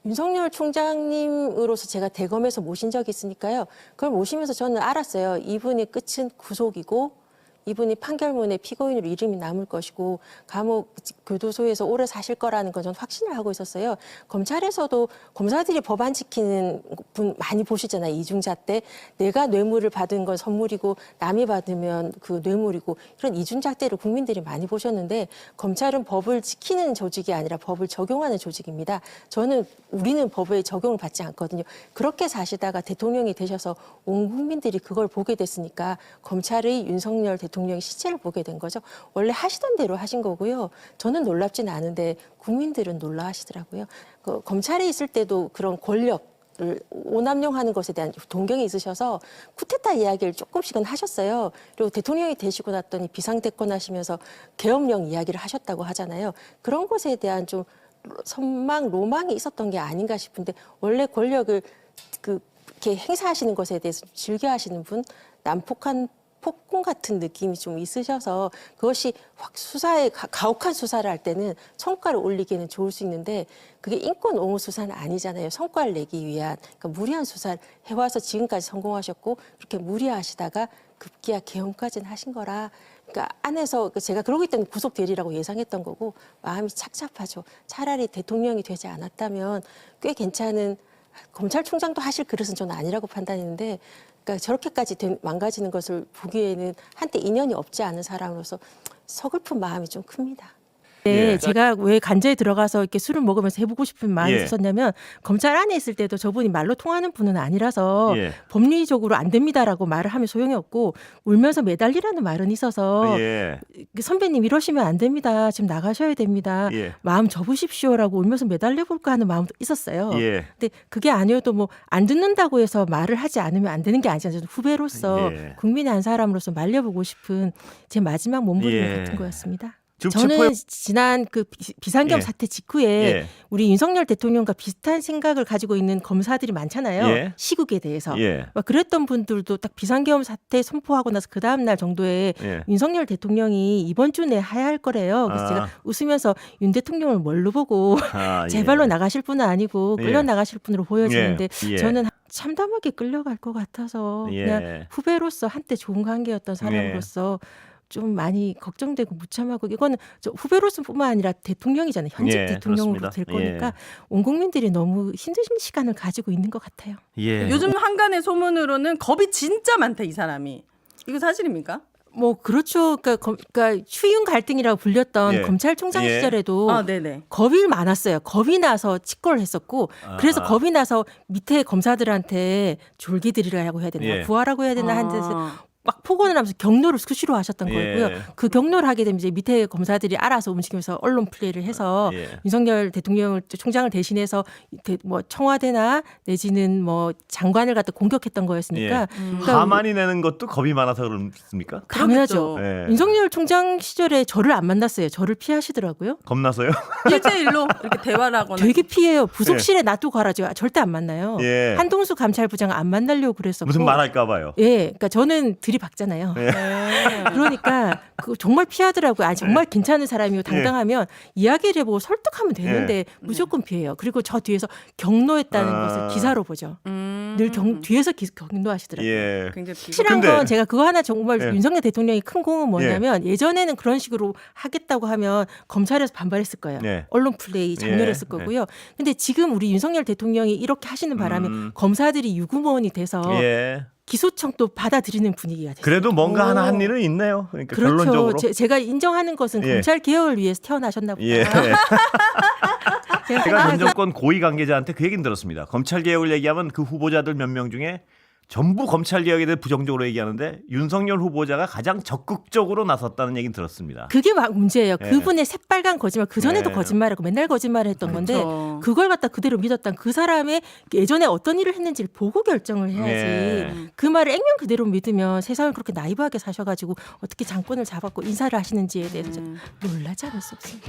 윤석열 총장님으로서 제가 대검에서 모신 적이 있으니까요. 그걸 모시면서 저는 알았어요. 이분의 끝은 구속이고 이분이 판결문에 피고인으로 이름이 남을 것이고 감옥 교도소에서 오래 사실 거라는 건 저는 확신을 하고 있었어요. 검찰에서도 검사들이 법안 지키는 분 많이 보시잖아요. 이중자 때 내가 뇌물을 받은 건 선물이고 남이 받으면 그 뇌물이고 이런 이중자 때를 국민들이 많이 보셨는데 검찰은 법을 지키는 조직이 아니라 법을 적용하는 조직입니다. 우리는 법의 적용을 받지 않거든요. 그렇게 사시다가 대통령이 되셔서 온 국민들이 그걸 보게 됐으니까 검찰의 윤석열 대통령의 시체를 보게 된 거죠. 원래 하시던 대로 하신 거고요. 저는 놀랍지는 않은데 국민들은 놀라하시더라고요. 검찰에 있을 때도 그런 권력을 오남용하는 것에 대한 동경이 있으셔서 쿠데타 이야기를 조금씩은 하셨어요. 그리고 대통령이 되시고 났더니 비상대권 하시면서 계엄령 이야기를 하셨다고 하잖아요. 그런 것에 대한 좀 선망, 로망이 있었던 게 아닌가 싶은데 원래 권력을 이렇게 행사하시는 것에 대해서 즐겨하시는 분, 난폭한 폭군 같은 느낌이 좀 있으셔서 그것이 확 수사에 가혹한 수사를 할 때는 성과를 올리기에는 좋을 수 있는데 그게 인권 옹호 수사는 아니잖아요. 성과를 내기 위한 그러니까 무리한 수사를 해와서 지금까지 성공하셨고 그렇게 무리하시다가 급기야 계엄까지는 하신 거라 그러니까 안에서 제가 그러고 있던 구속되리라고 예상했던 거고 마음이 착잡하죠. 차라리 대통령이 되지 않았다면 꽤 괜찮은 검찰총장도 하실 그릇은 저는 아니라고 판단했는데 그러니까 저렇게까지 망가지는 것을 보기에는 한때 인연이 없지 않은 사람으로서 서글픈 마음이 좀 큽니다. 네, 제가 왜 간저에 들어가서 이렇게 술을 먹으면서 해보고 싶은 마음이 있었냐면 검찰 안에 있을 때도 저분이 말로 통하는 분은 아니라서 법리적으로 안 됩니다라고 말을 하면 소용이 없고 울면서 매달리라는 말은 있어서 선배님 이러시면 안 됩니다. 지금 나가셔야 됩니다. 마음 접으십시오라고 울면서 매달려볼까 하는 마음도 있었어요. 근데 그게 아니어도 뭐 안 듣는다고 해서 말을 하지 않으면 안 되는 게 아니잖아요. 후배로서 국민의 한 사람으로서 말려보고 싶은 제 마지막 몸부림 같은 거였습니다. 저는 지난 그 비상계엄 사태 직후에 우리 윤석열 대통령과 비슷한 생각을 가지고 있는 검사들이 많잖아요. 시국에 대해서. 막 그랬던 분들도 딱 비상계엄 사태 선포하고 나서 그 다음 날 정도에 윤석열 대통령이 이번 주 내에 하야할 거래요. 그래서 제가 웃으면서 윤 대통령을 뭘로 보고 제 발로 나가실 분은 아니고 끌려 나가실 분으로 보여지는데 저는 참담하게 끌려갈 것 같아서 그냥 후배로서 한때 좋은 관계였던 사람으로서 좀 많이 걱정되고 무참하고 이거는 후배로서뿐만 아니라 대통령이잖아요. 현직 대통령으로 될 거니까 온 국민들이 너무 힘든 시간을 가지고 있는 것 같아요. 요즘 한간의 소문으로는 겁이 진짜 많다 이 사람이. 이거 사실입니까? 뭐 그렇죠. 그러니까 추윤 갈등이라고 불렸던 검찰총장 시절에도 겁이 많았어요. 겁이 나서 직거를 했었고 그래서 겁이 나서 밑에 검사들한테 졸기들이라고 해야 되나 부하라고 해야 되나 한데서 막 폭언을 하면서 경로를 수시로 하셨던 거고요. 그 경로를 하게 되면 이제 밑에 검사들이 알아서 움직이면서 언론 플레이를 해서 윤석열 대통령을 총장을 대신해서 뭐 청와대나 내지는 뭐 장관을 갖다 공격했던 거였으니까 가만히 내는 것도 겁이 많아서 그렇습니까? 당연하죠. 윤석열 총장 시절에 저를 안 만났어요. 저를 피하시더라고요. 겁나서요? 1대1로 이렇게 대화를 하거나. 되게 피해요. 부속실에 놔두고 가라죠. 절대 안 만나요. 한동수 감찰부장 안 만나려고 그랬었고. 무슨 말할까 봐요. 그러니까 저는 들이박잖아요. 그러니까 그거 정말 피하더라고요. 정말 괜찮은 사람이고 당당하면 이야기를 해보고 설득하면 되는데 무조건 피해요. 그리고 저 뒤에서 경로했다는 것을 기사로 보죠. 늘 뒤에서 경로하시더라고요. 확실한 건 제가 그거 하나 정말 윤석열 대통령이 큰 공은 뭐냐면 예전에는 그런 식으로 하겠다고 하면 검찰에서 반발했을 거예요. 언론 플레이 장렬했을 거고요. 근데 지금 우리 윤석열 대통령이 이렇게 하시는 바람에 검사들이 유구무원이 돼서 기소청도 받아들이는 분위기가 됐어요. 그래도 뭔가 하나 한 일은 있네요. 그러니까 그렇죠. 결론적으로. 제가 인정하는 것은 검찰 개혁을 위해서 태어나셨나 보다. 제가 전 정권 고위 관계자한테 그 얘기는 들었습니다. 검찰 개혁을 얘기하면 그 후보자들 몇 명 중에 전부 검찰 개혁에 대해 부정적으로 얘기하는데 윤석열 후보자가 가장 적극적으로 나섰다는 얘기는 들었습니다. 그게 막 문제예요. 그분의 새빨간 거짓말, 그전에도 거짓말하고 맨날 거짓말을 했던 건데 그걸 갖다 그대로 믿었던 그 사람의 예전에 어떤 일을 했는지를 보고 결정을 해야지. 그 말을 액면 그대로 믿으면 세상을 그렇게 나이브하게 사셔가지고 어떻게 장권을 잡았고 인사를 하시는지에 대해서 놀라지 않을 수 없습니다.